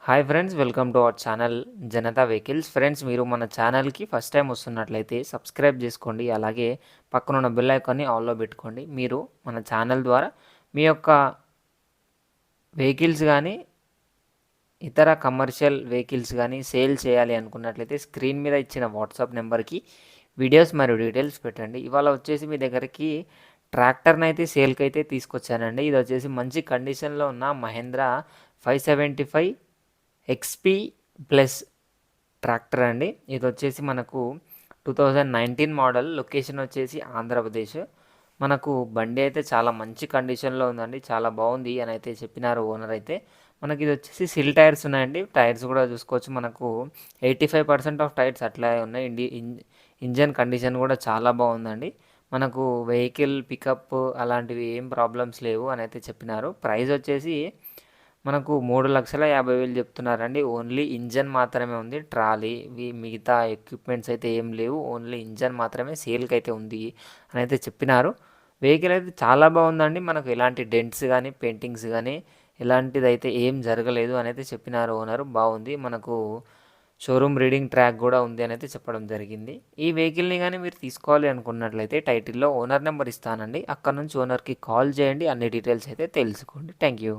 Hi friends, welcome to our channel Janata vehicles. Friends, మీరు మన ఛానల్కి ఫస్ట్ టైం వస్తున్నట్లయితే సబ్స్క్రైబ్ చేసుకోండి. అలాగే పక్కనున్న బెల్ ఐకాన్ని ఆన్లో పెట్టుకోండి. మీరు మన ఛానల్ ద్వారా మీ యొక్క వెహికల్స్ కానీ ఇతర కమర్షియల్ వెహికల్స్ కానీ సేల్ చేయాలి అనుకున్నట్లయితే స్క్రీన్ మీద ఇచ్చిన వాట్సాప్ నెంబర్కి వీడియోస్ మరియు డీటెయిల్స్ పెట్టండి. ఇవాళ వచ్చేసి మీ దగ్గరికి ట్రాక్టర్ని అయితే సేల్కి అయితే తీసుకొచ్చానండి. ఇది వచ్చేసి మంచి కండిషన్లో ఉన్న మహేంద్ర 575 ఎక్స్పీ ప్లస్ ట్రాక్టర్ అండి. ఇది వచ్చేసి మనకు 2019 మోడల్. లొకేషన్ వచ్చేసి ఆంధ్రప్రదేశ్. మనకు బండి అయితే చాలా మంచి కండిషన్లో ఉందండి, చాలా బాగుంది అని అయితే చెప్పినారు ఓనర్ అయితే. మనకి ఇది వచ్చేసి సిల్ టైర్స్ ఉన్నాయండి. టైర్స్ కూడా చూసుకోవచ్చు. మనకు 85% ఆఫ్ టైర్స్ అట్లా ఉన్నాయి. ఇంజన్ కండిషన్ కూడా చాలా బాగుందండి. మనకు వెహికల్ పికప్ అలాంటివి ఏం ప్రాబ్లమ్స్ లేవు అని అయితే చెప్పినారు. ప్రైస్ వచ్చేసి మనకు 3,50,000 చెప్తున్నారండి. ఓన్లీ ఇంజన్ మాత్రమే ఉంది. ట్రాలీ మిగతా ఎక్విప్మెంట్స్ అయితే ఏం లేవు. ఓన్లీ ఇంజన్ మాత్రమే సేల్కి అయితే ఉంది అని అయితే చెప్పినారు. వెహికల్ అయితే చాలా బాగుందండి. మనకు ఎలాంటి డెంట్స్ కానీ పెయింటింగ్స్ కానీ ఎలాంటిది అయితే ఏం జరగలేదు అని అయితే చెప్పినారు ఓనరు. బాగుంది. మనకు షోరూమ్ రీడింగ్ ట్రాక్ కూడా ఉంది అని అయితే చెప్పడం జరిగింది. ఈ వెహికల్ని కానీ మీరు తీసుకోవాలి అనుకున్నట్లయితే టైటిల్లో ఓనర్ నెంబర్ ఇస్తానండి. అక్కడ నుంచి ఓనర్కి కాల్ చేయండి. అన్ని డీటెయిల్స్ అయితే తెలుసుకోండి. Thank you.